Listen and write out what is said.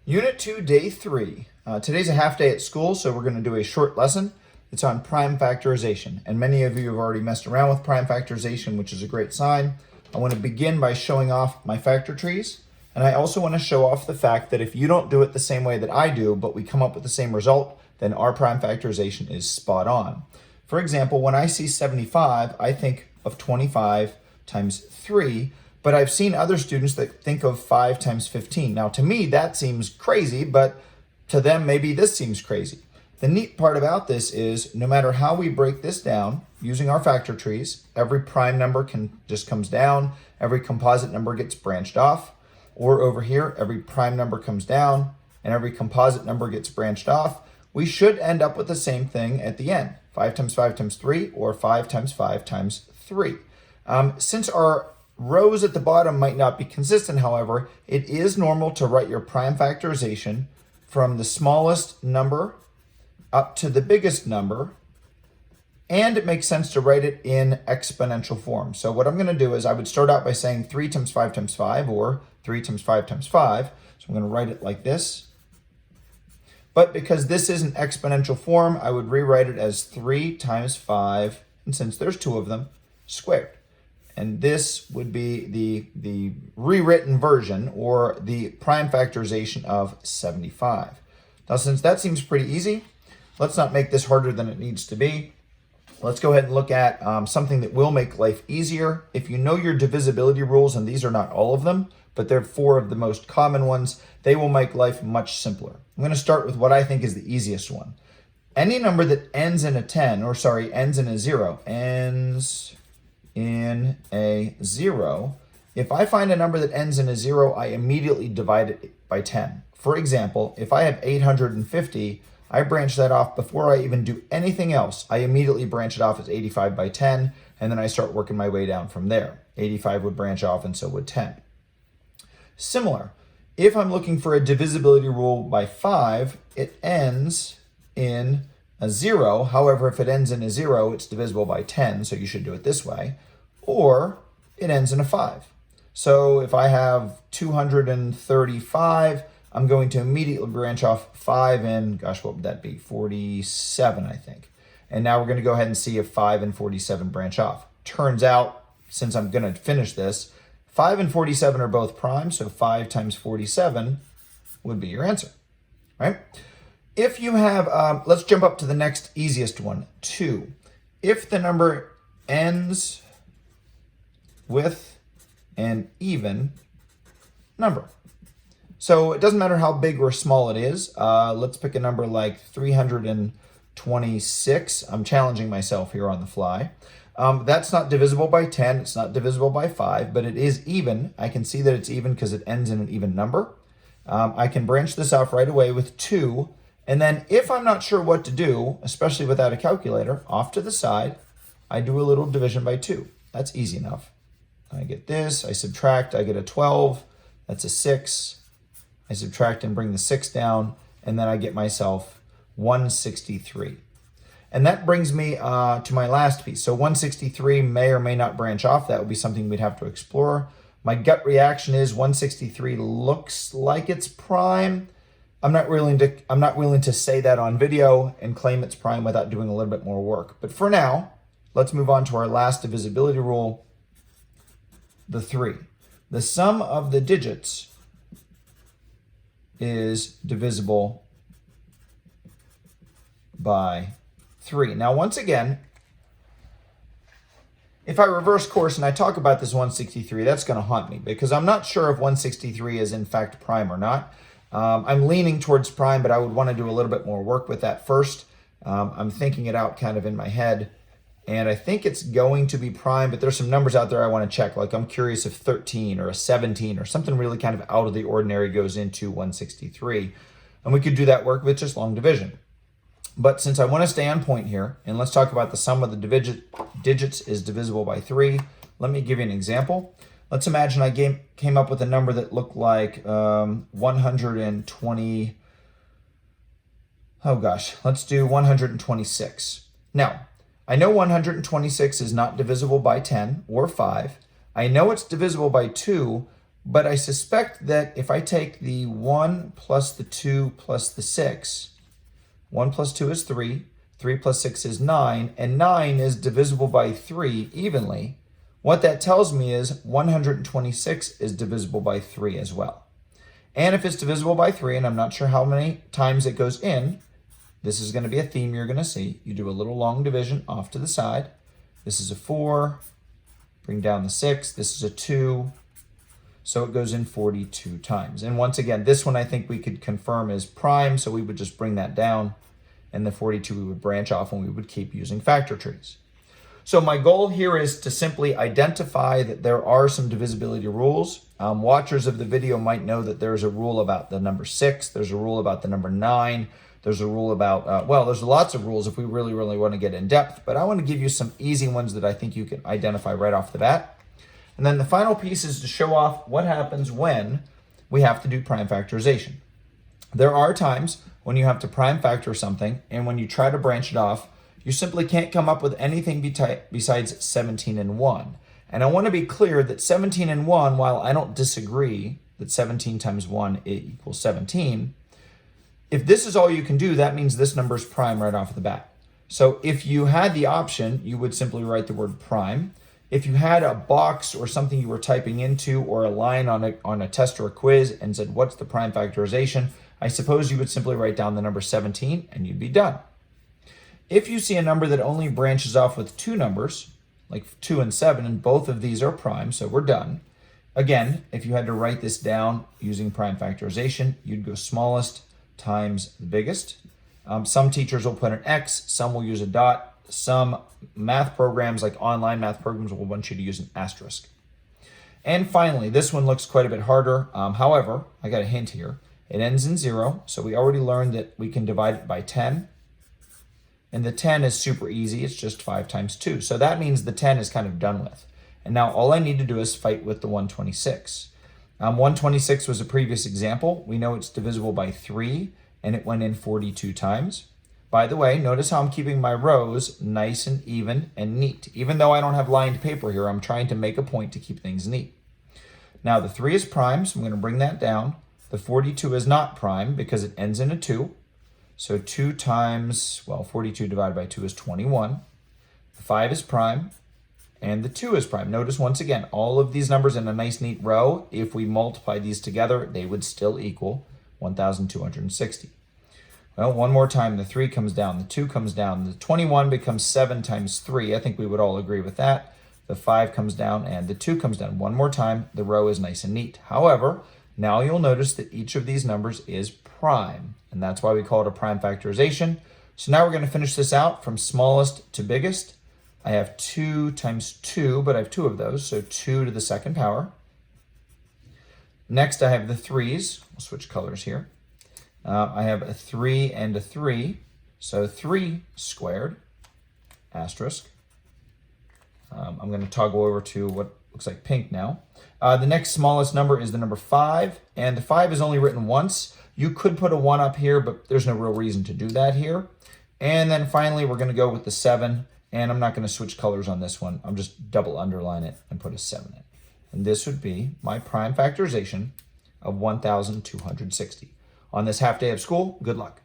Unit 2, Day 3. Today's a half day at school, so we're going to do a short lesson. It's on prime factorization, and many of you have already messed around with prime factorization, which is a great sign. I want to begin by showing off my factor trees, and I also want to show off the fact that if you don't do it the same way that I do, but we come up with the same result, then our prime factorization is spot on. For example, when I see 75, I think of 25 times 3, but I've seen other students that think of 5 times 15. Now, to me, that seems crazy, but to them, maybe this seems crazy. The neat part about this is no matter how we break this down using our factor trees, every prime number just comes down, every composite number gets branched off, or over here, every prime number comes down and every composite number gets branched off. We should end up with the same thing at the end, 5 times 5 times 3, or 5 times 5 times 3. Since our rows at the bottom might not be consistent, however, it is normal to write your prime factorization from the smallest number up to the biggest number, and it makes sense to write it in exponential form. So what I'm going to do is I would start out by saying 3 times 5 times 5, or 3 times 5 times 5. So I'm going to write it like this. But because this is an exponential form, I would rewrite it as 3 times 5, and since there's 2 of them, squared. And this would be the rewritten version, or the prime factorization of 75. Now, since that seems pretty easy, let's not make this harder than it needs to be. Let's go ahead and look at something that will make life easier. If you know your divisibility rules, and these are not all of them, but they're 4 of the most common ones, they will make life much simpler. I'm going to start with what I think is the easiest one. Any number that ends in a 10, or sorry, ends in a 0, ends in a 0. If I find a number that ends in a 0, I immediately divide it by 10. For example, if I have 850, I branch that off before I even do anything else. I immediately branch it off as 85 by 10, and then I start working my way down from there. 85 would branch off, and so would 10. Similar, if I'm looking for a divisibility rule by 5, it ends in a 0. However, if it ends in a 0, it's divisible by 10, so you should do it this way. Or it ends in a 5. So if I have 235, I'm going to immediately branch off 5 and, gosh, what would that be? 47, I think. And now we're going to go ahead and see if 5 and 47 branch off. Turns out, since I'm going to finish this, 5 and 47 are both prime, so 5 times 47 would be your answer, right? If you have, let's jump up to the next easiest one, 2. If the number ends with an even number. So it doesn't matter how big or small it is. Let's pick a number like 326. I'm challenging myself here on the fly. That's not divisible by 10. It's not divisible by 5, but it is even. I can see that it's even because it ends in an even number. I can branch this off right away with 2. And then if I'm not sure what to do, especially without a calculator, off to the side, I do a little division by 2. That's easy enough. I get this, I subtract, I get a 12. That's a 6. I subtract and bring the 6 down, and then I get myself 163. And that brings me to my last piece. So 163 may or may not branch off. That would be something we'd have to explore. My gut reaction is 163 looks like it's prime. I'm not willing to say that on video and claim it's prime without doing a little bit more work. But for now, let's move on to our last divisibility rule, the 3. The sum of the digits is divisible by 3. Now, once again, if I reverse course and I talk about this 163, that's going to haunt me because I'm not sure if 163 is in fact prime or not. I'm leaning towards prime, but I would want to do a little bit more work with that first. I'm thinking it out kind of in my head, and I think it's going to be prime, but there's some numbers out there I want to check. Like I'm curious if 13 or a 17 or something really kind of out of the ordinary goes into 163. And we could do that work with just long division. But since I want to stay on point here, and let's talk about the sum of the digits is divisible by 3, let me give you an example. Let's imagine I came up with a number that looked like 120. Oh gosh, let's do 126. Now, I know 126 is not divisible by 10 or 5. I know it's divisible by 2, But I suspect that if I take the 1 plus the 2 plus the 6, 1 plus 2 is 3, 3 plus 6 is 9, and 9 is divisible by 3 evenly, what that tells me is 126 is divisible by 3 as well. And if it's divisible by 3, and I'm not sure how many times it goes in, this is going to be a theme you're going to see. You do a little long division off to the side. This is a 4, bring down the 6, this is a 2, so it goes in 42 times. And once again, this one I think we could confirm is prime, so we would just bring that down, and the 42 we would branch off, and we would keep using factor trees. So my goal here is to simply identify that there are some divisibility rules. Watchers of the video might know that there's a rule about the number 6, there's a rule about the number 9, there's a rule about, well, there's lots of rules if we really want to get in depth, but I want to give you some easy ones that I think you can identify right off the bat. And then the final piece is to show off what happens when we have to do prime factorization. There are times when you have to prime factor something, and when you try to branch it off, you simply can't come up with anything besides 17 and 1. And I want to be clear that 17 and 1, while I don't disagree that 17 times 1 equals 17, if this is all you can do, that means this number is prime right off the bat. So if you had the option, you would simply write the word prime. If you had a box or something you were typing into, or a line on a test or a quiz and said, what's the prime factorization? I suppose you would simply write down the number 17 and you'd be done. If you see a number that only branches off with two numbers, like 2 and 7, and both of these are prime, so we're done. Again, if you had to write this down using prime factorization, you'd go smallest times the biggest. Some teachers will put an X, some will use a dot. Some math programs, like online math programs, will want you to use an asterisk. And finally, this one looks quite a bit harder. However, I got a hint here. It ends in 0, so we already learned that we can divide it by 10. And the 10 is super easy. It's just 5 times 2. So that means the 10 is kind of done with. And now all I need to do is fight with the 126. 126 was a previous example. We know it's divisible by 3, and it went in 42 times. By the way, notice how I'm keeping my rows nice and even and neat. Even though I don't have lined paper here, I'm trying to make a point to keep things neat. Now the 3 is prime, so I'm going to bring that down. The 42 is not prime because it ends in a 2. So 2 times, well, 42 divided by 2 is 21. The 5 is prime, and the 2 is prime. Notice once again, all of these numbers in a nice neat row, if we multiply these together, they would still equal 1,260. Well, one more time, the 3 comes down, the 2 comes down, the 21 becomes 7 times 3. I think we would all agree with that. The 5 comes down, and the 2 comes down. One more time, the row is nice and neat. However, now you'll notice that each of these numbers is prime, and that's why we call it a prime factorization. So now we're going to finish this out from smallest to biggest. I have 2 times 2, but I have 2 of those, so 2 to the second power. Next, I have the 3's. We'll switch colors here. I have a 3 and a 3, so 3 squared, asterisk. I'm going to toggle over to what looks like pink now. The next smallest number is the number 5, and the 5 is only written once. You could put a 1 up here, but there's no real reason to do that here. And then finally, we're going to go with the 7, and I'm not going to switch colors on this one. I'm just double underline it and put a 7 in. And this would be my prime factorization of 1,260. On this half day of school, good luck.